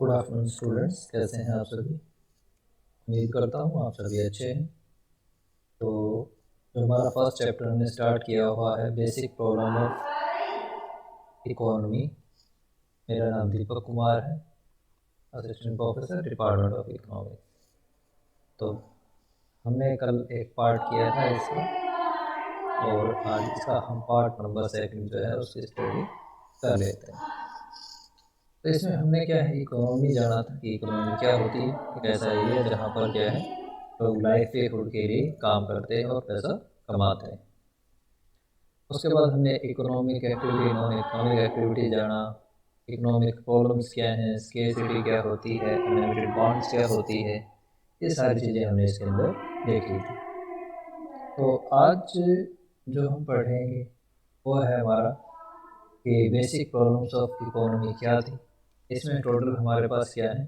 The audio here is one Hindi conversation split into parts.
गुड आफ्टरनून स्टूडेंट्स, कैसे हैं आप सभी। उम्मीद करता हूँ आप सभी अच्छे हैं। तो जो हमारा फर्स्ट चैप्टर हमने स्टार्ट किया हुआ है बेसिक प्रॉब्लम ऑफ इकोनॉमी। मेरा नाम दीपक कुमार है, assistant professor department of economics. तो हमने कल एक पार्ट किया था इसका, और आज इसका हम पार्ट नंबर 2 जो है उसकी स्टडी कर लेते हैं। तो इसमें हमने क्या है, इकोनॉमी जाना था कि इकोनॉमी क्या होती है। एक ऐसा एरिया जहाँ पर क्या है, लोग लाइवलीहुड के लिए काम करते हैं और पैसा कमाते हैं। उसके बाद हमने economic activity, non economic activity जाना, इकोनॉमिक प्रॉब्लम्स क्या हैं, स्केर्सिटी क्या होती है, अनलिमिटेड बॉन्ड्स क्या होती है, ये सारी चीज़ें हमने इसके अंदर देखी थी। तो आज जो हम पढ़ेंगे वो है हमारा कि बेसिक प्रॉब्लम्स ऑफ इकोनॉमी क्या थी। इसमें टोटल हमारे पास क्या है,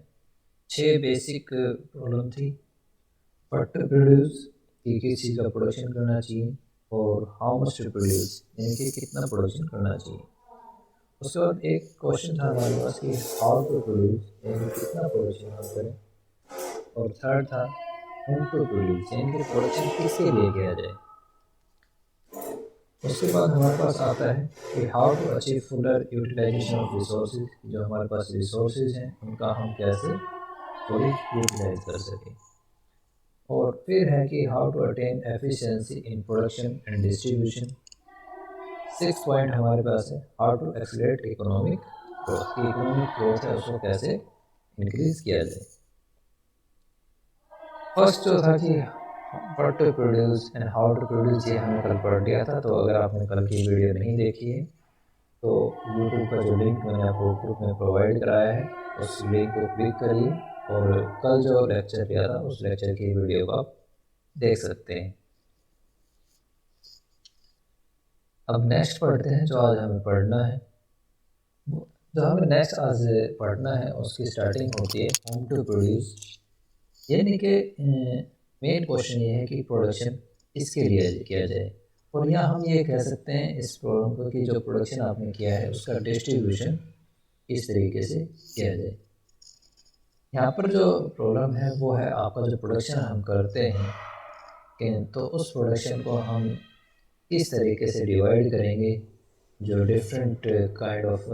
6 बेसिक प्रॉब्लम थी। व्हाट टू प्रोड्यूस, कि किस चीज़ का प्रोडक्शन करना चाहिए, और हाउ मच टू प्रोड्यूस, यानी कि कितना प्रोडक्शन करना चाहिए। उसके बाद एक क्वेश्चन था हमारे पास कि हाउ टू प्रोड्यूस, यानी कि कितना प्रोडक्शन हम करें। और थर्ड था होम टू प्रोड्यूस, यानी कि प्रोडक्शन किसके लिए किया जाए। उसके बाद हमारे पास आता है कि how to achieve fuller utilisation of resources, जो हमारे पास रिसोर्सेज हैं उनका हम कैसे फुली यूटिलाइज कर सकें। और फिर है कि how to attain efficiency in production and distribution. 6 point हमारे पास है how to accelerate economic growth, की इकोनॉमिक ग्रोथ है उसको कैसे इंक्रीज किया जाए। फर्स्ट जो था कि what to produce and how to produce, ये हमने कल पढ़ लिया था। तो अगर आपने कल की वीडियो नहीं देखी है तो यूट्यूब का जो लिंक मैंने आपको ग्रुप में प्रोवाइड कराया है उस लिंक को क्लिक करिए, और कल जो लेक्चर लिया था उस लेक्चर की वीडियो को आप देख सकते हैं। अब नेक्स्ट पढ़ते हैं जो आज हमें पढ़ना है। जो हमें नेक्स्ट आज पढ़ना है उसकी स्टार्टिंग होती है होम टू प्रोड्यूस, यानी कि मेन क्वेश्चन ये है कि प्रोडक्शन किसके लिए किया जाए। और यहाँ हम ये कह सकते हैं इस प्रॉब्लम को कि जो प्रोडक्शन आपने किया है उसका डिस्ट्रीब्यूशन किस तरीके से किया जाए। यहाँ पर जो प्रॉब्लम है वो है आपका जो प्रोडक्शन हम करते हैं कि तो उस प्रोडक्शन को हम किस तरीके से डिवाइड करेंगे। जो different kind of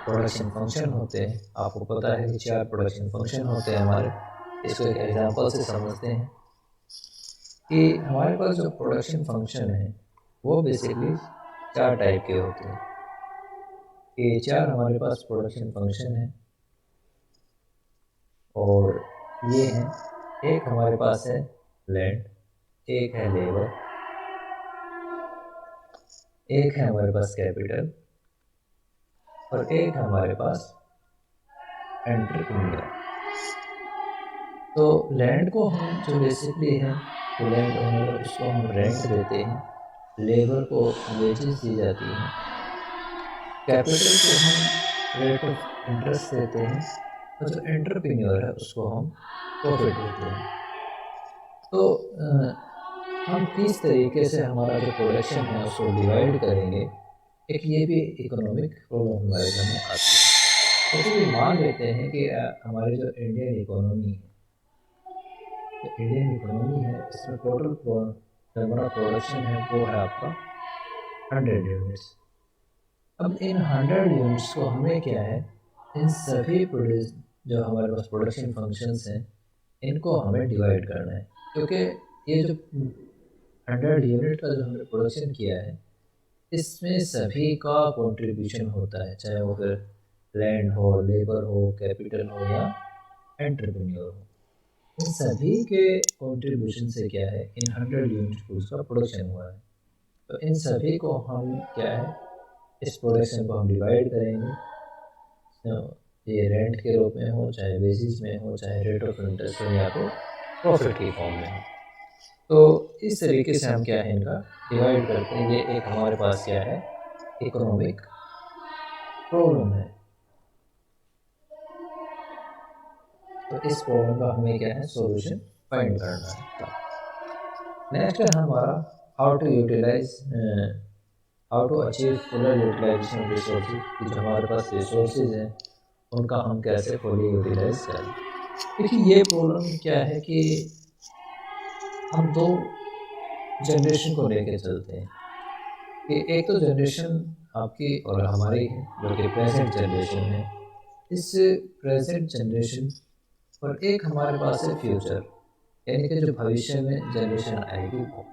production function होते हैं, आपको पता है कि 4 प्रोडक्शन फंक्शन होते हैं हमारे। इसको एक एग्जांपल से समझते हैं कि हमारे पास जो प्रोडक्शन फंक्शन है वो बेसिकली 4 टाइप के होते हैं। ये 4 हमारे पास प्रोडक्शन फंक्शन है, और ये हैं, एक हमारे पास है लैंड, एक है लेबर, एक है हमारे पास कैपिटल, और एक है हमारे पास एंटरप्रेन्योर। तो लैंड को हम जो बेसिकली है कि लैंड ओनर उसको हम रेंट देते हैं, लेबर को वेजेस दी जाती हैं, कैपिटल को हम रेट ऑफ इंटरेस्ट देते हैं, और जो एंटरप्रेन्योर है उसको हम प्रॉफिट देते हैं। तो हम किस तरीके से हमारा जो प्रोडक्शन है उसको डिवाइड करेंगे, एक ये भी इकोनॉमिक प्रॉब्लम हमारे सामने आती है। जैसे कि मान लेते हैं कि हमारी जो इंडियन इकोनॉमी है, जो इंडियन इकोनॉमी है इसमें टोटल जो हमारा प्रोडक्शन है वो है आपका 100 यूनिट्स। अब इन 100 यूनिट्स को हमें क्या है, इन सभी प्रोड्यूस जो हमारे पास प्रोडक्शन फंक्शंस हैं इनको हमें डिवाइड करना है। क्योंकि ये जो 100 यूनिट का जो हमने प्रोडक्शन किया है इसमें सभी का कंट्रीब्यूशन होता है, चाहे वो फिर लैंड हो, लेबर हो, कैपिटल हो या एंटरप्रेन्योर हो। इन सभी के कंट्रीब्यूशन से क्या है, इन 100 यूनिट फूड्स का प्रोडक्शन हुआ है। तो इन सभी को हम क्या है, इस प्रोडक्शन को हम डिवाइड करेंगे। तो ये रेंट के रूप में हो, चाहे बेसिस में हो, चाहे रेट ऑफ इंटरेस्ट हो, या तो प्रॉफिट की फॉर्म में हो। तो इस तरीके से हम क्या है इनका डिवाइड करते हैं। ये एक हमारे पास क्या है, इकोनॉमिक प्रॉब्लम है। तो इस प्रॉब्लम का हमें क्या है सॉल्यूशन फाइंड करना है। नेक्स्ट है हमारा how to utilise, how to achieve fuller utilisation of resources, कि जो हमारे पास रिसोर्सेज हैं उनका हम कैसे फुली यूटिलाइज करें। देखिए ये प्रॉब्लम क्या है कि हम दो जनरेशन को लेके चलते हैं कि एक तो जनरेशन आपकी और हमारी है जो कि प्रेजेंट जनरेशन है। इस प्रेजेंट जनरेशन और एक हमारे पास है फ्यूचर, यानी कि जो भविष्य में जनरेशन आएगी वो।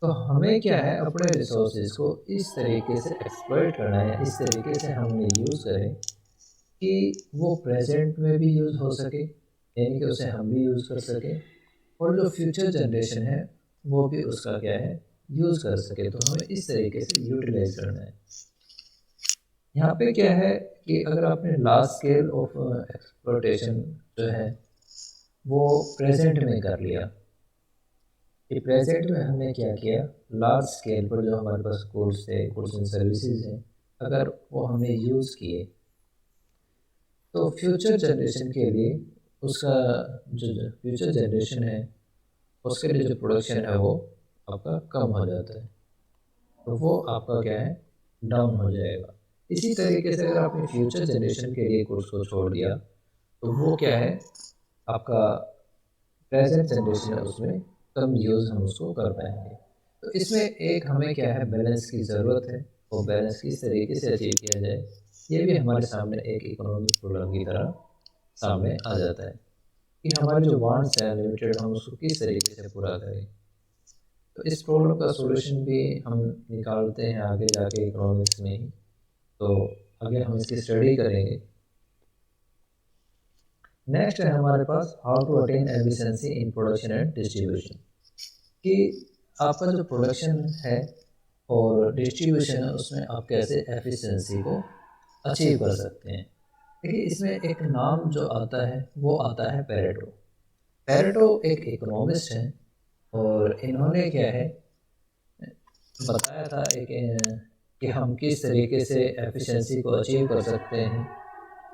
तो हमें क्या है अपने रिसोर्सेज को इस तरीके से एक्सप्लॉइट करना है, इस तरीके से हम उन्हें यूज़ करें कि वो प्रेजेंट में भी यूज़ हो सके, यानी कि उसे हम भी यूज़ कर सकें और जो फ्यूचर जनरेशन है वो भी उसका क्या है यूज़ कर सके। तो हमें इस तरीके से यूटिलाइज करना है। यहाँ पे क्या है कि अगर आपने लार्ज स्केल ऑफ एक्सप्लोटेशन जो है वो प्रेजेंट में कर लिया, कि प्रेजेंट में हमने क्या किया, लार्ज स्केल पर जो हमारे पास गुड्स थे, गुड्स एंड सर्विसेज हैं, अगर वो हमने यूज़ किए तो फ्यूचर जनरेशन के लिए उसका जो फ्यूचर जनरेशन है उसके लिए जो प्रोडक्शन है वो आपका कम हो जाता है, तो वो आपका क्या है डाउन हो जाएगा। इसी तरीके से अगर आपने फ्यूचर जनरेशन के लिए गुड्स को छोड़ दिया तो वो क्या है आपका प्रेजेंट जनरेशन है उसमें कम यूज़ हम उसको कर पाएंगे। तो इसमें एक हमें क्या है बैलेंस की ज़रूरत है, और बैलेंस किस तरीके से अचीव किया जाए ये भी हमारे सामने एक इकोनॉमिक प्रॉब्लम की तरह सामने आ जाता है कि हमारे जो वांट्स हैं लिमिटेड, हम उसको किस तरीके से पूरा करें। तो इस प्रॉब्लम का सॉल्यूशन भी हम निकालते हैं आगे जाके इकोनॉमिक्स में ही। तो आगे हम इसकी स्टडी करेंगे। नेक्स्ट है हमारे पास how to attain efficiency in production and distribution, कि आपका जो प्रोडक्शन है और डिस्ट्रीब्यूशन है उसमें आप कैसे एफिशिएंसी को अचीव कर सकते हैं। देखिए इसमें एक नाम जो आता है वो आता है पेरेटो। पेरेटो एक इकोनॉमिस्ट हैं और इन्होंने क्या है बताया था एक कि हम किस तरीके से एफिशिएंसी को अचीव कर सकते हैं।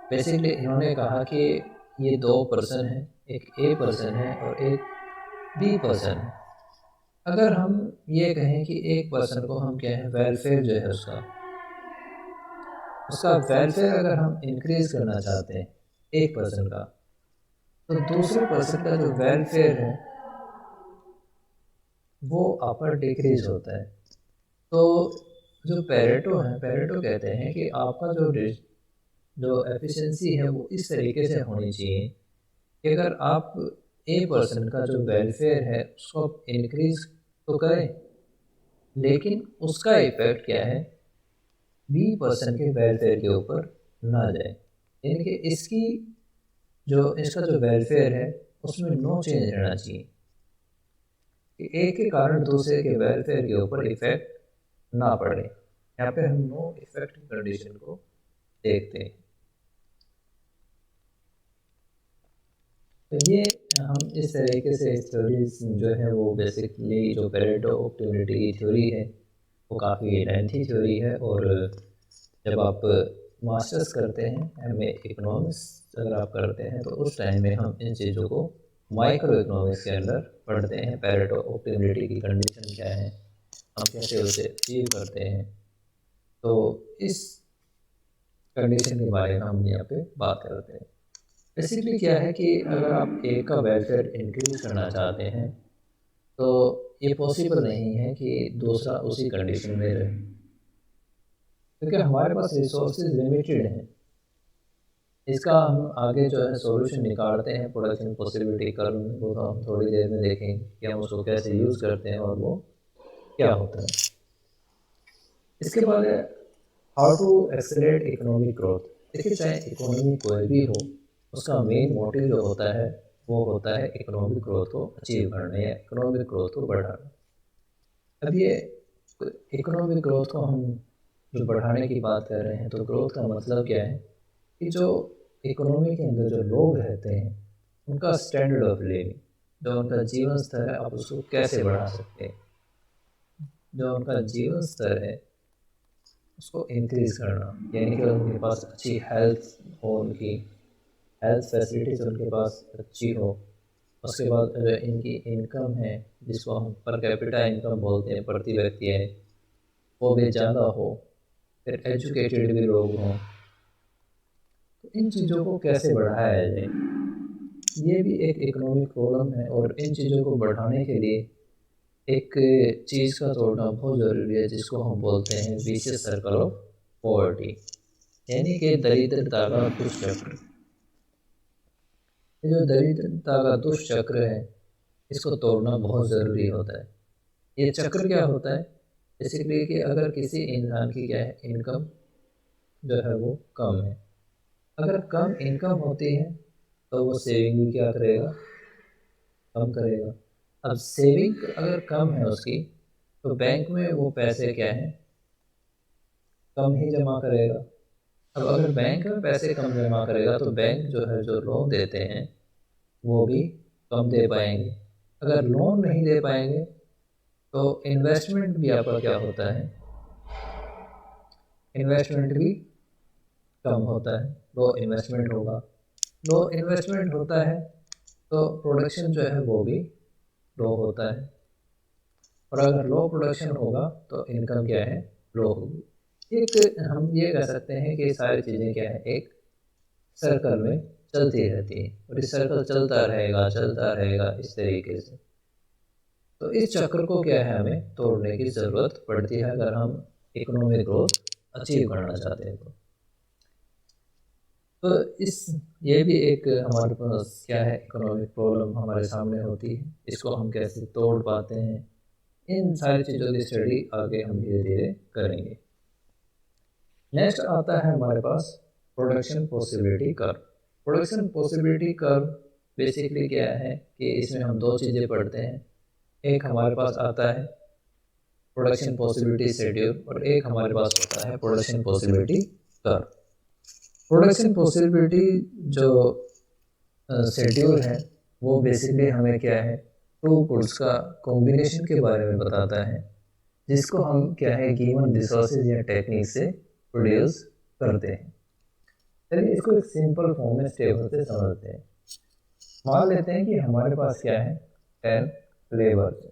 बेसिकली इन्होंने कहा कि ये दो पर्सन हैं, एक ए पर्सन है और एक बी पर्सन है। अगर हम ये कहें कि एक पर्सन को हम क्या है वेलफेयर जो है उसका उसका वेलफेयर अगर हम इंक्रीज करना चाहते हैं एक पर्सन का, तो दूसरे पर्सन का जो वेलफेयर है वो अपर डिक्रीज होता है। तो जो पेरेटो है, पेरेटो कहते हैं कि आपका जो एफिशिएंसी है वो इस तरीके से होनी चाहिए कि अगर आप ए पर्सन का जो वेलफेयर है उसको आप इंक्रीज तो करें, लेकिन उसका इफेक्ट क्या है बी पर्सन के वेलफेयर के ऊपर ना जाए, यानी कि इसकी जो इसका जो वेलफेयर है उसमें नो चेंज रहना चाहिए कि एक के कारण दूसरे के वेलफेयर के ऊपर इफेक्ट ना पड़े। यहाँ पे हम नो इफेक्ट कंडीशन को देखते हैं। तो ये हम इस तरीके से थ्योरीज जो है वो बेसिकली जो पेरेटो ऑप्टिमिलिटी की थ्योरी है वो काफ़ी लेंथी थ्योरी है, और जब आप मास्टर्स करते हैं एम ए इकोनॉमिक्स अगर आप करते हैं तो उस टाइम में हम इन चीज़ों को माइक्रो इकोनॉमिक्स के अंदर पढ़ते हैं। पेरेटो ऑप्टिमिलिटी की कंडीशन क्या है, हम कैसे उसे अचीव करते हैं। तो इस कंडीशन के बारे में हम यहाँ पे बात करते हैं। बेसिकली क्या है कि अगर आप एक का वेलफेयर इंक्रीज करना चाहते हैं तो ये पॉसिबल नहीं है कि दूसरा उसी कंडीशन में रहे, क्योंकि हमारे पास रिसोर्सेज लिमिटेड हैं। इसका हम आगे जो है सॉल्यूशन निकालते हैं प्रोडक्शन पॉसिबिलिटी कर्व में, वो तो हम थोड़ी देर में देखेंगे कि हम उसको कैसे यूज़ करते हैं और वो क्या होता है। इसके बाद है how to accelerate economic growth. देखिए चाहे इकोनॉमी कोई भी हो उसका मेन मोटिव जो होता है वो होता है इकोनॉमिक ग्रोथ को अचीव करना या इकोनॉमिक ग्रोथ को बढ़ाना। अब ये इकोनॉमिक ग्रोथ को हम जो बढ़ाने की बात कर रहे हैं तो ग्रोथ का मतलब क्या है कि जो इकोनॉमी के अंदर जो लोग रहते हैं उनका स्टैंडर्ड ऑफ लिविंग, जो उनका जीवन स्तर है आप उसको कैसे बढ़ा सकते हैं, जो उनका जीवन स्तर है उसको इंक्रीज़ करना, यानी कि उनके पास अच्छी हेल्थ हो, उनकी हेल्थ फैसिलिटीज़ उनके पास अच्छी हो। उसके बाद जो इनकी इनकम है जिसको हम पर कैपिटा इनकम बोलते हैं, प्रति व्यक्ति है, वो भी ज़्यादा हो। फिर एजुकेटेड भी लोग हों, इन चीज़ों को कैसे बढ़ाया जाए, ये भी एक इकोनॉमिक प्रॉब्लम है। और इन चीज़ों को बढ़ाने के लिए एक चीज़ का तोड़ना बहुत ज़रूरी है, जिसको हम बोलते हैं विशियस सर्कल ऑफ पॉवर्टी, यानी कि दरिद्रता का दुष्चक्र। ये जो दरिद्रता का दुष्चक्र है, इसको तोड़ना बहुत ज़रूरी होता है। ये चक्र क्या होता है, बेसिकली कि अगर किसी इंसान की क्या है, इनकम जो है वो कम है, अगर कम इनकम होती है तो वो सेविंग भी क्या करेगा, कम करेगा। अब सेविंग अगर कम है उसकी, तो बैंक में वो पैसे क्या है, कम ही जमा करेगा। अब अगर बैंक में पैसे कम जमा करेगा तो बैंक जो है, जो लोन देते हैं वो भी कम दे पाएंगे। अगर लोन नहीं दे पाएंगे तो इन्वेस्टमेंट भी आपका क्या होता है, इन्वेस्टमेंट भी कम होता है, लो इन्वेस्टमेंट होगा। लो इन्वेस्टमेंट होता है तो प्रोडक्शन जो है वो भी लो होता है, और अगर लो प्रोडक्शन होगा तो इनकम क्या है, लो होगी। एक हम ये कह सकते हैं कि सारी चीज़ें क्या है, एक सर्कल में चलती रहती है, और इस सर्कल चलता रहेगा इस तरीके से। तो इस चक्र को क्या है, हमें तोड़ने की ज़रूरत पड़ती है अगर हम इकोनॉमिक ग्रोथ अचीव करना चाहते हैं तो इस ये भी एक हमारे पास क्या है, इकोनॉमिक प्रॉब्लम हमारे सामने होती है, इसको हम कैसे तोड़ पाते हैं, इन सारी चीज़ों की स्टडी आगे हम धीरे धीरे करेंगे। नेक्स्ट आता है हमारे पास production possibility curve. Production possibility curve basically क्या है कि इसमें हम दो चीज़ें पढ़ते हैं, एक हमारे पास आता है प्रोडक्शन पॉसिबिलिटी शेड्यूल, और एक हमारे पास होता है production possibility curve. Production possibility जो शेड्यूल है वो बेसिकली हमें क्या है, टू गुड्स का कॉम्बिनेशन के बारे में बताता है, जिसको हम क्या है, गिवन रिसोर्सेज या टेक्निक से प्रोड्यूस करते हैं। चलिए इसको एक सिंपल फॉर्म में स्टेप से समझते हैं। मान लेते हैं कि हमारे पास क्या है, 10 लेबर्स है,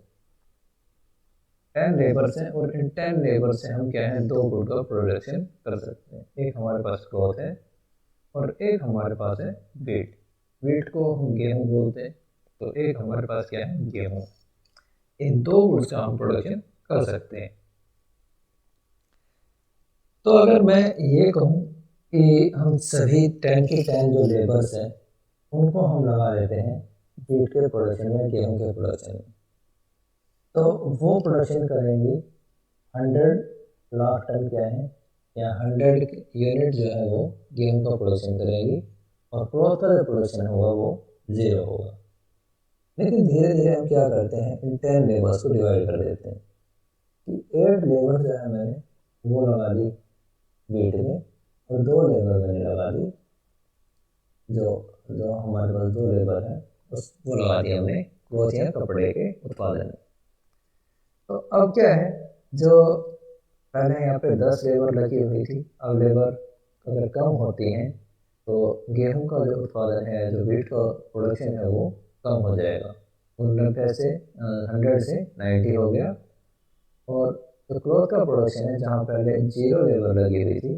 10 लेबर्स हैं, और इन 10 लेबर से हम क्या है, दो गुड का प्रोडक्शन कर सकते हैं। एक हमारे पास क्लॉथ है और एक हमारे पास है वीट। वीट को हम गेहूँ बोलते हैं, तो एक हमारे पास क्या है, गेहूँ। इन दो गुड्स का हम प्रोडक्शन कर सकते हैं। तो अगर मैं ये कहूँ कि हम सभी 10 के 10 जो लेबर्स हैं उनको हम लगा लेते हैं वीट के प्रोडक्शन में, गेहूँ के प्रोडक्शन में, तो वो प्रोडक्शन करेंगी 100 लाख टन क्या है, या 100 यूनिट जो है वो गेहूँ का प्रोडक्शन करेंगी, और क्लॉथ का जो प्रोडक्शन होगा वो 0 होगा। लेकिन धीरे धीरे हम क्या करते हैं, इन 10 लेबर्स को डिवाइड कर देते हैं कि 8 लेबर जो है मैंने वो लगा दी वीट में, और 2 लेबर मैंने लगा दी, जो जो हमारे पास 2 लेबर है उस वो लगा दिया हमने क्लॉथ या कपड़े के उत्पादन में। तो अब क्या है, जो पहले यहाँ पे 10 लेबर लगी हुई थी, अब लेबर अगर कम होती हैं तो गेहूं का जो उत्पादन है, जो वीट का प्रोडक्शन है वो कम हो जाएगा। 90 से 100 से 90 हो गया। और जो क्लॉथ का प्रोडक्शन है, जहाँ पहले 0 लेबर लगी हुई थी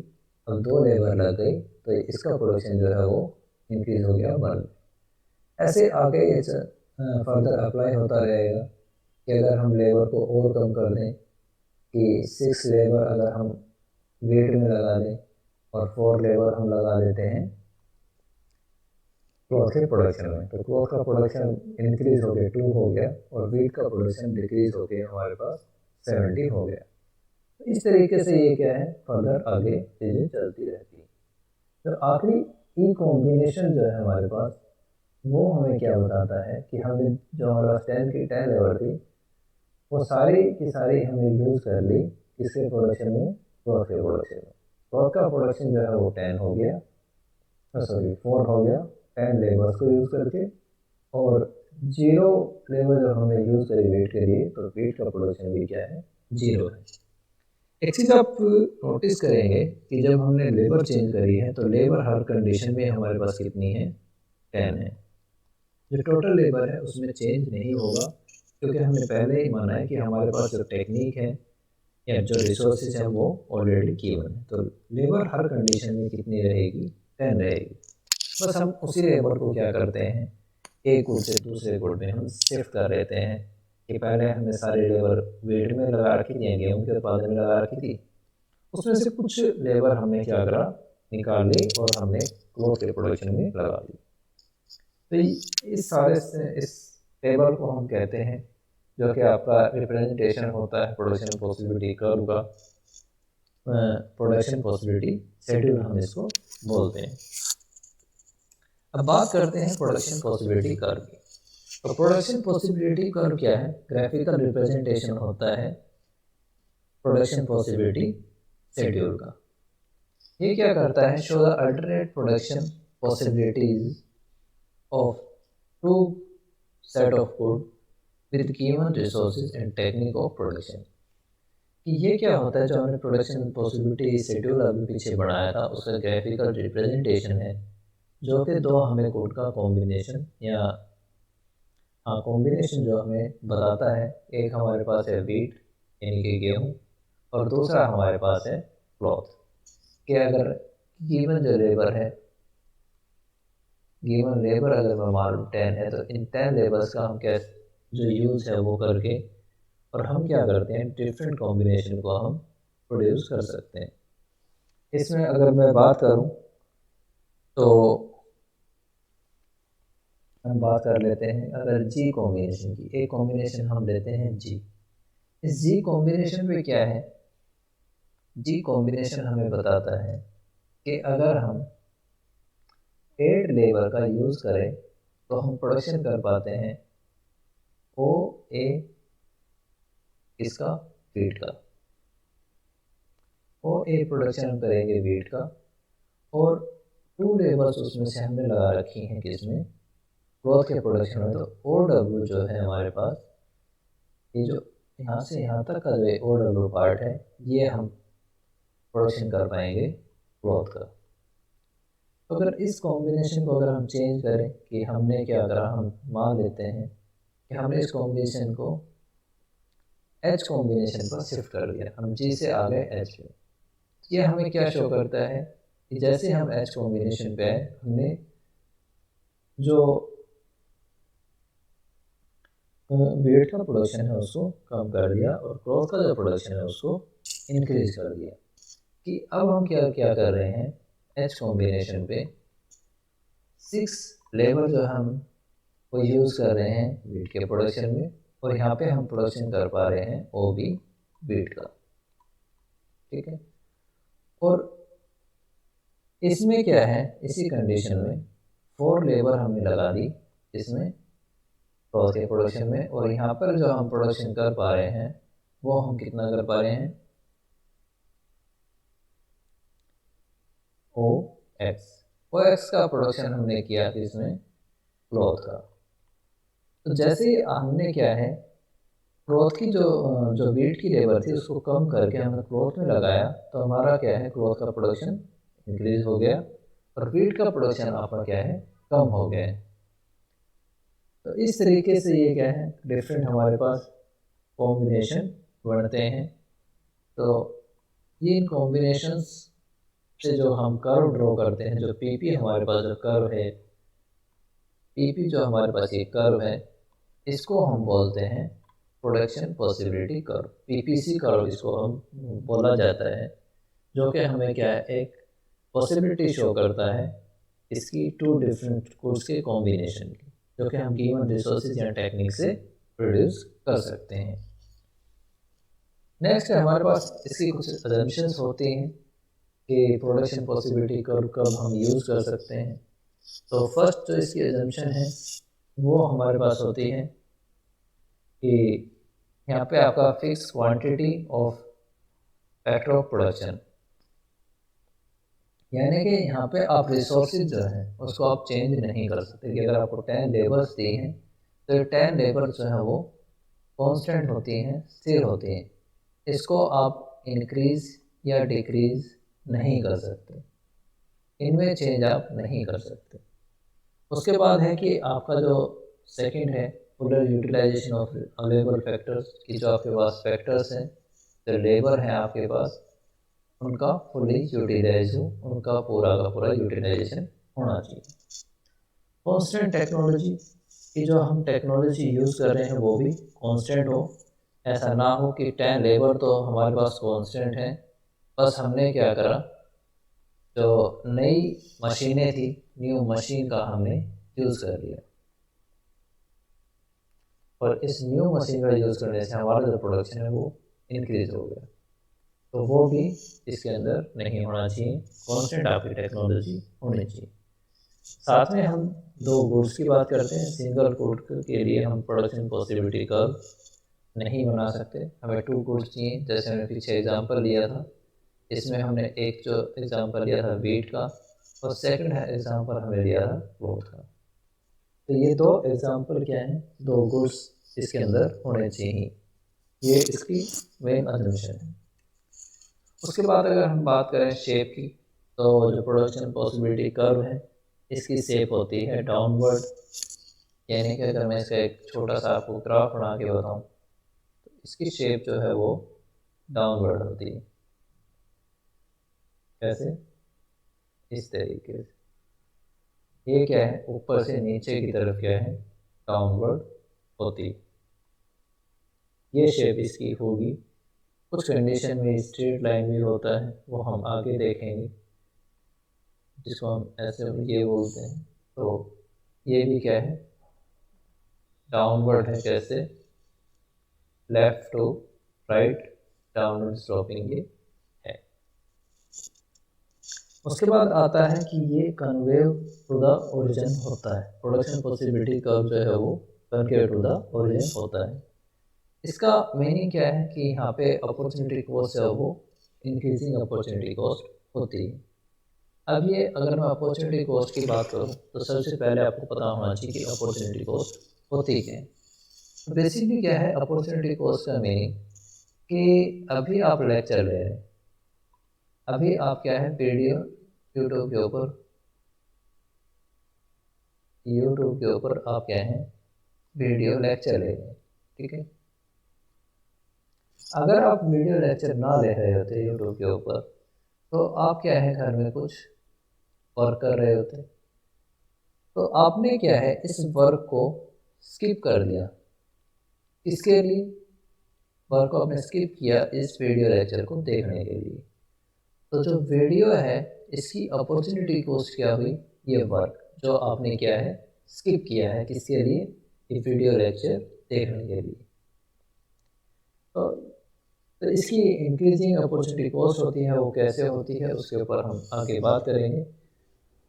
अब 2 लेबर लग गई, तो इसका प्रोडक्शन जो है वो इंक्रीज हो गया 1। ऐसे आगे ये फर्दर अप्लाई होता रहेगा कि अगर हम लेबर को और कम कर दें, कि 6 लेबर अगर हम वीट में लगा दें और 4 लेबर हम लगा देते हैं क्लॉथ के प्रोडक्शन में, तो क्लॉथ का प्रोडक्शन इंक्रीज हो गया 2 हो गया, और वीट का प्रोडक्शन डिक्रीज हो गया हमारे पास 70 हो गया। इस तरीके से ये क्या है, फर्दर आगे चीज़ें चलती रहती है। तो आखिरी ई कॉम्बिनेशन जो है हमारे पास, वो हमें क्या बताता है कि हमें जो हमारे पास 10 की 10 लेबर थी वो सारी की सारी हमने यूज़ कर ली किसके प्रोडक्शन में, क्लॉथ के प्रोडक्शन में। क्लॉथ का प्रोडक्शन जो है वो 10 हो गया, सॉरी 4 हो गया 10 लेबर्स को यूज़ करके, और 0 लेबर जब हमने यूज़ करी वीट के लिए, तो वीट का प्रोडक्शन भी क्या है, 0 है। एक चीज़ आप नोटिस करेंगे कि जब हमने लेबर चेंज करी है तो लेबर हर कंडीशन में हमारे पास कितनी है, 10 है। जो टोटल लेबर है उसमें चेंज नहीं होगा, क्योंकि हमने पहले ही माना है कि हमारे पास जो टेक्निक है या जो रिसोर्सेज है वो ऑलरेडी गिवन है। तो लेबर हर कंडीशन में कितनी रहेगी, 10 रहेगी। बस हम उसी लेबर को क्या करते हैं, एक गुड से दूसरे गुड में हम शिफ्ट कर लेते हैं कि पहले हमने सारी लेबर वेट में लगा रखी थी, गेहूँ के उत्पादन में लगा रखी थी, उसमें से कुछ लेबर हमने क्या करा, निकाल ली और हमने क्लोथ के प्रोडक्शन में लगा दी। तो इस सारे इस टेबल को हम कहते हैं, जो कि आपका रिप्रेजेंटेशन होता है प्रोडक्शन पॉसिबिलिटी कर्व का, प्रोडक्शन पॉसिबिलिटी शेड्यूल हम इसको बोलते हैं। अब बात करते हैं प्रोडक्शन पॉसिबिलिटी कर्व की। तो प्रोडक्शन पॉसिबिलिटी कर्व क्या है, ग्राफिकल रिप्रेजेंटेशन होता है प्रोडक्शन पॉसिबिलिटी शेड्यूल का। ये क्या करता है, show the alternate production possibilities of two set of good with given resources and technique of production. कि ये क्या होता है, जो हमने प्रोडक्शन पॉसिबिलिटी शेड्यूल अभी पीछे बनाया था उसका ग्राफिकल रिप्रेजेंटेशन है, जो कि दो हमें गुड का कॉम्बिनेशन या कॉम्बिनेशन जो हमें बताता है, एक हमारे पास है व्हीट यानी कि गेहूँ, और दूसरा हमारे पास है क्लॉथ। कि अगर गिवन जो लेबर है, गिवन लेबर अगर मैं मान लूँ 10 है, तो इन 10 लेबर्स का हम क्या जो यूज़ है वो करके और हम क्या करते हैं, डिफरेंट कॉम्बिनेशन को हम प्रोड्यूस कर सकते हैं। इसमें अगर मैं बात करूं तो हम बात कर लेते हैं अगर जी कॉम्बिनेशन की, एक कॉम्बिनेशन हम लेते हैं जी। इस जी कॉम्बिनेशन में क्या है, जी कॉम्बिनेशन हमें बताता है कि अगर हम 8 लेबर का यूज़ करें तो हम प्रोडक्शन कर पाते हैं ओ ए इसका वीट का, ओ ए प्रोडक्शन हम करेंगे वीट का, और 2 लेबर्स उसमें से हमने लगा रखी हैं किसमें, क्लॉथ के प्रोडक्शन में। तो ओ डब्ल्यू जो है हमारे पास, ये जो यहाँ से यहाँ तक का जो ओ डब्ल्यू पार्ट है, ये हम प्रोडक्शन कर पाएंगे क्लॉथ का। तो अगर इस कॉम्बिनेशन को अगर हम चेंज करें कि हमने क्या करा, हम मान लेते हैं कि हमने इस कॉम्बिनेशन को एच कॉम्बिनेशन पर शिफ्ट कर दिया, हम जी से आ गए एच पे। ये हमें क्या शो करता है कि जैसे हम एच कॉम्बिनेशन पे आए, हमने जो वेट का प्रोडक्शन है उसको कम कर दिया और क्लॉथ का जो प्रोडक्शन है उसको इंक्रीज कर दिया। कि अब हम क्या क्या कर रहे हैं, एच कॉम्बिनेशन पे 6 लेबर जो हम वो यूज़ कर रहे हैं वीट के प्रोडक्शन में, और यहाँ पे हम प्रोडक्शन कर पा रहे हैं ओ बी वीट का। ठीक है, और इसमें क्या है, इसी कंडीशन में 4 लेबर हमने लगा दी इसमें क्लॉथ के प्रोडक्शन में, और यहाँ पर जो हम प्रोडक्शन कर पा रहे हैं वो हम कितना कर पा रहे हैं, ओ एक्स का प्रोडक्शन हमने किया इसमें क्लॉथ का। तो जैसे हमने क्या है, क्लॉथ की जो जो वीट की लेबर थी उसको कम करके हमने क्लॉथ में लगाया, तो हमारा क्या है, क्लॉथ का प्रोडक्शन इंक्रीज हो गया और वीट का प्रोडक्शन आपका क्या है, कम हो गया है। तो इस तरीके से ये क्या है, डिफरेंट हमारे पास कॉम्बिनेशन बनते हैं। तो ये इन कॉम्बिनेशंस से जो हम कर्व ड्रॉ करते हैं, जो पीपी हमारे पास जो कर्व है, पीपी जो हमारे पास ये कर्व है, इसको हम बोलते हैं production possibility curve, PPC curve इसको हम बोला जाता है, जो कि हमें क्या है, एक पॉसिबिलिटी शो करता है इसकी 2 डिफरेंट गुड्स के कॉम्बिनेशन की, जो कि हम गिवन रिसोर्सेज या टेक्निक से प्रोड्यूस कर सकते हैं। नेक्स्ट हमारे पास इसकी कुछ अजम्पशंस होती हैं कि प्रोडक्शन पॉसिबिलिटी कर्व कब हम यूज़ कर सकते हैं। तो फर्स्ट जो इसकी अजम्पशन है वो हमारे पास होती है कि यहाँ पे आपका fix quantity of factor of production, यानी कि यहाँ पे आप रिसोर्सेज जो है उसको आप चेंज नहीं कर सकते। कि अगर आपको 10 लेबर्स दी हैं तो ये 10 लेबर्स जो है वो कांस्टेंट होती हैं, स्थिर होती हैं, इसको आप इंक्रीज या डिक्रीज नहीं कर सकते, इनमें चेंज आप नहीं कर सकते। उसके बाद है कि आपका जो सेकंड है fuller utilisation of available factors, की जो आपके पास फैक्टर्स हैं, जो लेबर है आपके पास, उनका फुली यूटिलाइज हो, उनका पूरा का पूरा यूटिलाइजेशन होना चाहिए। कॉन्स्टेंट टेक्नोलॉजी की जो हम टेक्नोलॉजी यूज़ कर रहे हैं वो भी कॉन्स्टेंट हो। ऐसा ना हो कि 10 लेबर तो हमारे पास कॉन्स्टेंट है, बस हमने क्या करा, जो नई मशीनें थी, न्यू मशीन का हमने यूज़ कर लिया, और इस न्यू मशीन का यूज़ करने से हमारा जो प्रोडक्शन है वो इंक्रीज हो गया। तो वो भी इसके अंदर नहीं होना चाहिए, कॉन्स्टेंट आपकी टेक्नोलॉजी होनी चाहिए। साथ में हम दो गुड्स की बात करते हैं। सिंगल गुड के लिए हम प्रोडक्शन पॉसिबिलिटी कर्व नहीं बना सकते, हमें 2 गुड्स चाहिए। जैसे हमने पीछे एग्जांपल लिया था, इसमें हमने एक जो एग्जांपल लिया था वीट का, और सेकंड एग्जांपल हमने लिया था क्लोथ का। तो ये दो एग्जांपल क्या हैं, दो गुड्स इसके अंदर होने चाहिए, ये इसकी मेन असम्पशन है। उसके बाद अगर हम बात करें शेप की, तो जो प्रोडक्शन पॉसिबिलिटी कर्व है इसकी शेप होती है डाउनवर्ड, यानी कि अगर मैं इसका एक छोटा सा आपको ग्राफ बना के बताऊं तो इसकी शेप जो है वो डाउनवर्ड होती है। कैसे? इस तरीके से। ये क्या है, ऊपर से नीचे की तरफ क्या है, डाउनवर्ड होती है। ये शेप इसकी होगी। कुछ कंडीशन में स्ट्रेट लाइन भी होता है, वो हम आगे देखेंगे, जिसको हम ऐसे ये बोलते हैं। तो ये भी क्या है, डाउनवर्ड है। कैसे? Left to right downward sloping ये है। उसके बाद आता है कि ये कन्वेव टू द ओरिजिन होता है। प्रोडक्शन पॉसिबिलिटी कर्व जो है वो कन्वेव टू द ओरिजिन होता है। इसका मीनिंग क्या है कि यहाँ पे अपॉर्चुनिटी कॉस्ट है वो इंक्रीजिंग अपॉर्चुनिटी कॉस्ट होती है। अब ये अगर मैं अपॉर्चुनिटी कॉस्ट की बात करूँ तो सबसे पहले आपको पता होना चाहिए कि अपॉर्चुनिटी कॉस्ट होती क्या है। तो बेसिकली क्या है अपॉर्चुनिटी कॉस्ट का मीनिंग, कि अभी आप लेक्चर ले रहे हैं, अभी आप क्या है वीडियो यूट्यूब के ऊपर आप क्या है वीडियो लेक्चर ले रहे हैं, ठीक है। अगर आप वीडियो लेक्चर ना ले रहे होते यूट्यूब के ऊपर, तो आप क्या है घर में कुछ वर्क कर रहे होते, तो आपने क्या है इस वर्क को स्किप कर दिया। इसके लिए वर्क को आपने स्किप किया इस वीडियो लेक्चर को देखने के लिए। तो जो वीडियो है इसकी अपॉर्चुनिटी कॉस्ट क्या हुई, ये वर्क जो आपने क्या है स्किप किया है, किसके लिए, ये वीडियो लेक्चर देखने के लिए। तो इसकी इंक्रीजिंग अपॉर्चुनिटी कॉस्ट होती है, वो कैसे होती है उसके ऊपर हम आगे बात करेंगे।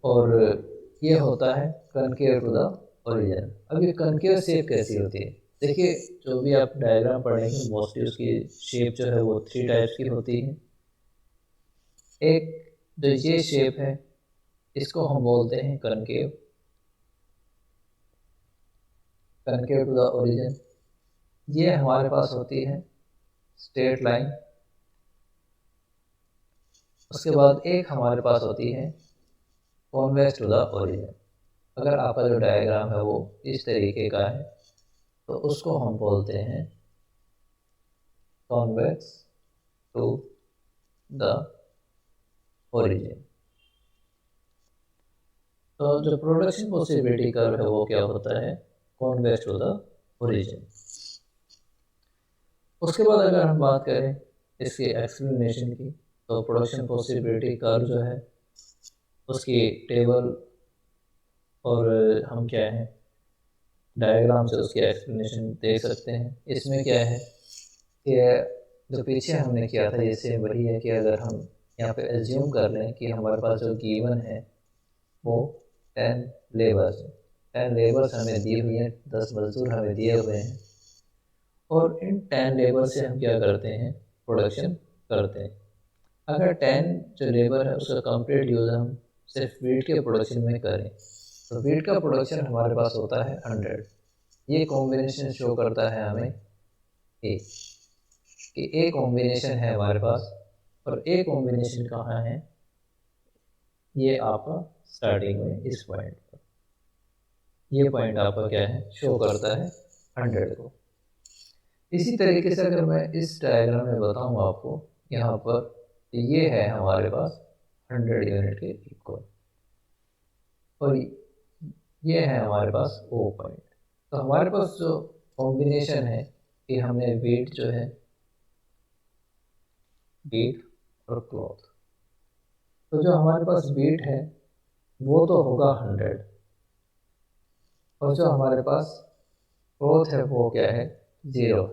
और ये होता है कनकेव टू द ओरिजिन। अब ये कनकेव शेप कैसी होती है, देखिए जो भी आप डायग्राम पढ़ेंगे मोस्टली उसकी शेप जो है वो 3 टाइप्स की होती है। एक जो ये शेप है इसको हम बोलते हैं concave, concave to the origin. ये हमारे पास होती है स्ट्रेट लाइन। उसके बाद एक हमारे पास होती है कॉन्वेक्स टू द ओरिजिन। अगर आपका जो डायग्राम है वो इस तरीके का है तो उसको हम बोलते हैं कॉन्वेक्स टू द ओरिजिन। तो जो प्रोडक्शन पॉसिबिलिटी कर्व है वो क्या होता है, कॉन्वेक्स टू द ओरिजिन। उसके बाद अगर हम बात करें इसके एक्सप्लेनेशन की, तो प्रोडक्शन पॉसिबिलिटी कर्व जो है उसकी टेबल और हम क्या है डायग्राम से उसकी एक्सप्लेनेशन देख सकते हैं। इसमें क्या है कि जो पीछे हमने किया था ये सेम वही है, कि अगर हम यहाँ पे एज्यूम कर लें कि हमारे पास जो गिवन है वो 10 लेबर्स हैं, 10 लेबर्स हमें दी हुई हैं, 10 मजदूर हमें दिए हुए हैं, और इन 10 लेबर से हम क्या करते हैं प्रोडक्शन करते हैं। अगर 10 जो लेबर है उसका कंप्लीट यूज़ हम सिर्फ वीट के प्रोडक्शन में करें तो वीट का प्रोडक्शन हमारे पास होता है 100। ये कॉम्बिनेशन शो करता है हमें ए, कि ए कॉम्बिनेशन है हमारे पास, और ए कॉम्बिनेशन कहाँ है, ये आपका स्टार्टिंग में इस पॉइंट पर, ये पॉइंट आपका क्या है शो करता है 100 को। इसी तरीके से अगर मैं इस डायग्राम में बताऊँ आपको, यहाँ पर ये है हमारे पास 100 यूनिट के इक्वल, और ये है हमारे पास ओ पॉइंट। तो हमारे पास जो कॉम्बिनेशन है कि हमने वेट जो है, वेट और क्लॉथ, तो जो हमारे पास वेट है वो तो होगा 100, और जो हमारे पास क्लॉथ है वो क्या है, 0।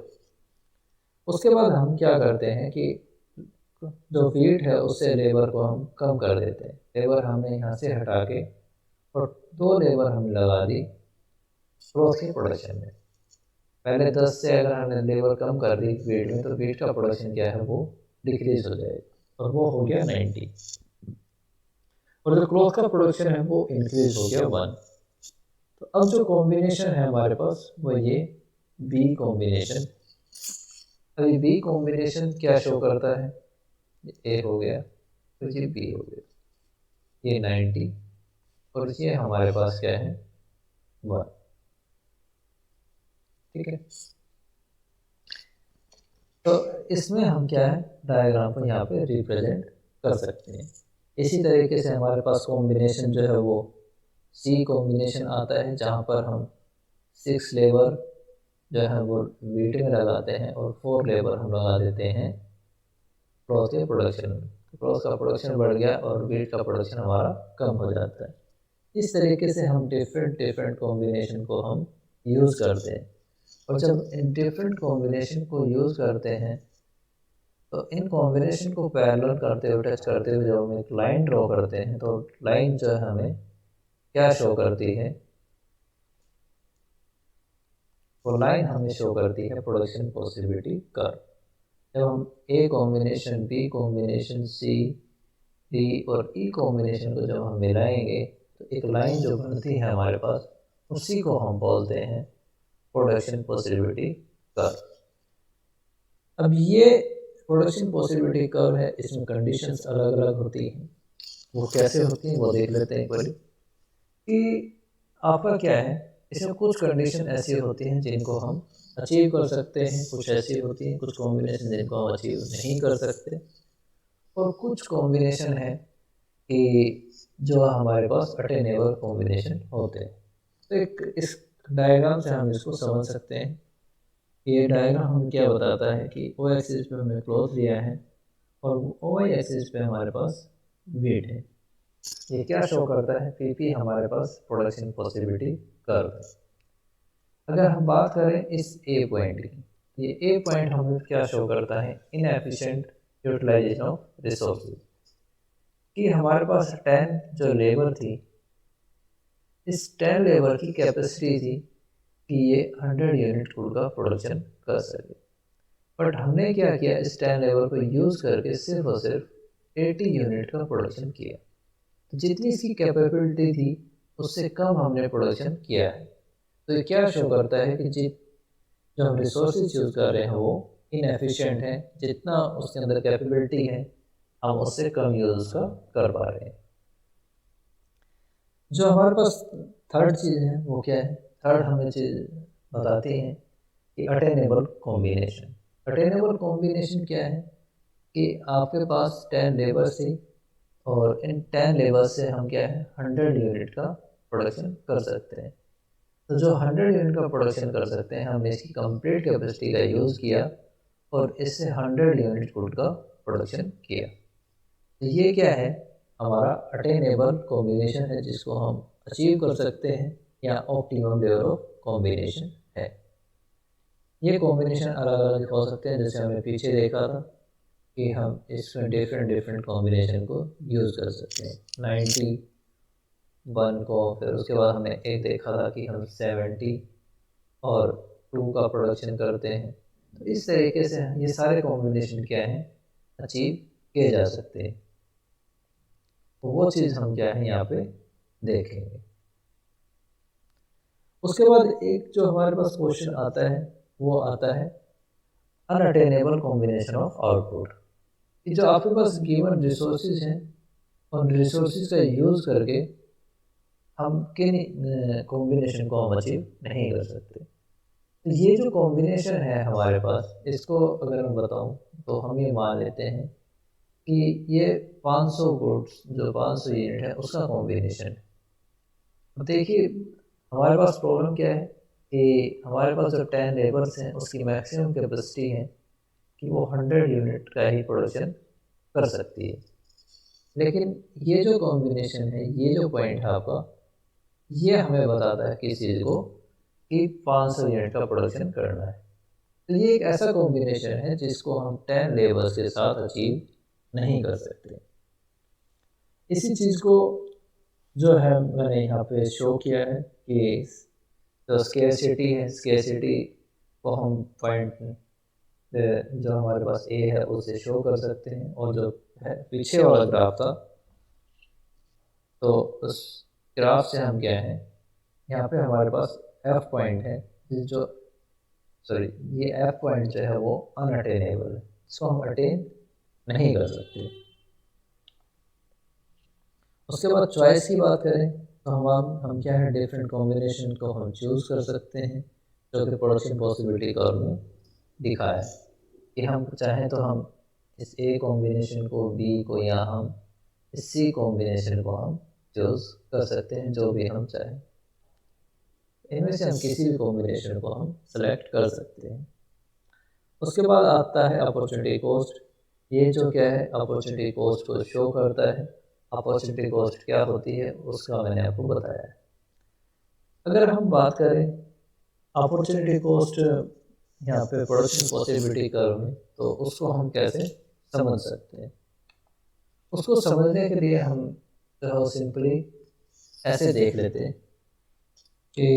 उसके बाद हम क्या करते हैं कि जो वेट है उससे लेबर को हम कम कर देते हैं। लेबर हमने यहाँ से हटा के और 2 लेबर हम लगा दी क्लॉथ के प्रोडक्शन में। पहले 10 से अगर हमने लेबर कम कर दी वेट में, तो वेट का प्रोडक्शन क्या है वो डिक्रीज हो जाएगा, और वो हो गया 90। और जो क्लॉथ का प्रोडक्शन है वो इंक्रीज हो गया 1। तो अब जो कॉम्बिनेशन है हमारे पास वो ये बी कॉम्बिनेशन। अभी बी कॉम्बिनेशन क्या शो करता है, ए हो गया, तो ये बी हो गया, ये 90, और ये हमारे पास क्या है 1। ठीक है, तो इसमें हम क्या है डायग्राम को यहाँ पे रिप्रेजेंट कर सकते हैं। इसी तरीके से हमारे पास कॉम्बिनेशन जो है वो सी कॉम्बिनेशन आता है, जहाँ पर हम 6 लेबर जो है वो वीट में लगाते हैं और 4 लेबर हम लगा देते हैं क्लॉथ के प्रोडक्शन में। क्लॉथ का प्रोडक्शन बढ़ गया और वीट का प्रोडक्शन हमारा कम हो जाता है। इस तरीके से हम डिफरेंट डिफरेंट कॉम्बिनेशन को हम यूज़ करते हैं। और जब इन डिफरेंट कॉम्बिनेशन को यूज़ करते हैं, तो इन कॉम्बिनेशन को पैरेलल करते हुए, टच करते हुए जब हम एक लाइन ड्रॉ करते हैं, तो लाइन जो है हमें क्या शो करती है, वो लाइन हमें शो करती है प्रोडक्शन पॉसिबिलिटी कर्व। जब हम A combination, B combination, C, D और ई कॉम्बिनेशन को जब हम मिलाएंगे, तो एक लाइन जो बनती है हमारे पास, उसी को हम बोलते हैं प्रोडक्शन पॉसिबिलिटी कर्व। अब ये प्रोडक्शन पॉसिबिलिटी कर्व है, इसमें कंडीशंस अलग अलग होती हैं। वो कैसे होती हैं वो देख लेते हैं एक बार। कि आपका क्या है, इसमें कुछ कंडीशन ऐसी होती हैं जिनको हम अचीव कर सकते हैं, कुछ ऐसी होती हैं कुछ कॉम्बिनेशन जिनको हम अचीव नहीं कर सकते, और कुछ कॉम्बिनेशन है कि जो हमारे पास अटेनेबल कॉम्बिनेशन होते हैं। तो एक इस डायग्राम से हम इसको समझ सकते हैं। ये डायग्राम हमें क्या बताता है कि ओ एक्सिस पे हमने क्लॉथ लिया है और ओ वाई एक्सिस पे हमारे पास वेट है। ये क्या शो करता है, पीपी हमारे पास प्रोडक्शन पॉसिबिलिटी कर्व है। अगर हम बात करें इस ए पॉइंट की, ये ए पॉइंट हमें क्या शो करता है, इनएफिशिएंट यूटिलाइजेशन ऑफ रिसोर्सेज। कि हमारे पास 10 जो लेबर थी, इस 10 लेबर की कैपेसिटी थी कि ये 100 यूनिट फूड का प्रोडक्शन कर सके। बट हमने क्या किया, इस 10 लेबर को यूज़ करके सिर्फ और सिर्फ 80 यूनिट का प्रोडक्शन किया। तो जितनी इसकी कैपेबिलिटी थी उससे कम हमने प्रोडक्शन किया है। तो ये क्या शो करता है कि जो हम रिसोर्सेज यूज़ कर रहे हैं वो इनएफिशिएंट है, जितना उसके अंदर कैपेबिलिटी है हम उससे कम यूज़ उसका कर पा रहे हैं। जो हमारे पास थर्ड चीज़ है वो क्या है, थर्ड हमें चीज़ बताती है कि अटेनेबल कॉम्बिनेशन। अटेनेबल कॉम्बिनेशन क्या है कि आपके पास 10 लेबर्स थी और इन 10 लेबर्स से हम क्या है 100 यूनिट का प्रोडक्शन कर सकते हैं। तो जो 100 यूनिट का प्रोडक्शन कर सकते हैं, हमने इसकी कंप्लीट कैपेसिटी का यूज़ किया और इससे 100 यूनिट फूड का प्रोडक्शन किया। तो ये क्या है, हमारा अटेनेबल कॉम्बिनेशन है जिसको हम अचीव कर सकते हैं, या ऑप्टिमम लेवल ऑफ कॉम्बिनेशन है। ये कॉम्बिनेशन अलग अलग हो सकते हैं, जैसे हमने पीछे देखा था कि हम इसमें डिफरेंट डिफरेंट कॉम्बिनेशन को यूज़ कर सकते हैं। 91 को, फिर उसके बाद हमने एक देखा था कि हम 70 और 2 का प्रोडक्शन करते हैं। तो इस तरीके से ये सारे कॉम्बिनेशन क्या हैं, अचीव किए जा सकते हैं। तो वो चीज़ हम क्या है यहाँ पे देखेंगे। उसके बाद एक जो हमारे पास क्वेश्चन आता है वो आता है अनअटेनेबल कॉम्बिनेशन ऑफ आउटपुट। कि जो आपके पास गिवन रिसोर्सेज हैं, उन रिसोर्सेज का यूज़ करके हम किन कॉम्बिनेशन को हम अचीव नहीं कर सकते। तो ये जो कॉम्बिनेशन है हमारे पास, इसको अगर मैं बताऊं तो हम ये मान लेते हैं कि ये 500 गुड्स जो 500 यूनिट है उसका कॉम्बिनेशन है। अब देखिए हमारे पास प्रॉब्लम क्या है कि हमारे पास जो 10 लेबर्स हैं उसकी मैक्सिमम कैपेसिटी है कि वो 100 यूनिट का ही प्रोडक्शन कर सकती है। लेकिन ये जो कॉम्बिनेशन है, ये जो पॉइंट है आपका, ये हमें बताता है किस चीज़ को कि 500 यूनिट का प्रोडक्शन करना है। तो ये एक ऐसा कॉम्बिनेशन है जिसको हम 10 लेबर्स के साथ अचीव नहीं कर सकते। इसी चीज़ को जो है मैंने यहाँ पे शो किया है कि जो स्केर्सिटी है, स्केर्सिटी को हम पॉइंट जो हमारे पास ए है उसे शो कर सकते हैं। और जो है पीछे वाला ग्राफ था, तो उस ग्राफ से हम क्या है, यहाँ पे हमारे पास एफ पॉइंट है जो सॉरी ये एफ पॉइंट जो है वो अनअटेनेबल है, इसको हम अटेन नहीं कर सकते। उसके बाद चॉइस की बात करें तो हम क्या है, डिफरेंट कॉम्बिनेशन को हम चूज़ कर सकते हैं जो कि प्रोडक्शन पॉसिबिलिटी कर्व में दिखा है कि हम चाहें तो हम इस ए कॉम्बिनेशन को, बी को, या हम इस सी कॉम्बिनेशन को हम चूज़ कर सकते हैं, जो भी हम चाहें। इनमें से हम किसी भी कॉम्बिनेशन को हम सेलेक्ट कर सकते हैं। उसके बाद आता है अपॉर्चुनिटी कॉस्ट। ये जो क्या है, अपॉर्चुनिटी कॉस्ट को शो करता है। अपॉर्चुनिटी कॉस्ट क्या होती है उसका मैंने आपको बताया है। अगर हम बात करें अपॉर्चुनिटी कॉस्ट यहाँ पे प्रोडक्शन पॉसिबिलिटी कर्व में, तो उसको हम कैसे समझ सकते हैं। उसको समझने के लिए हम जो सिंपली ऐसे देख लेते हैं कि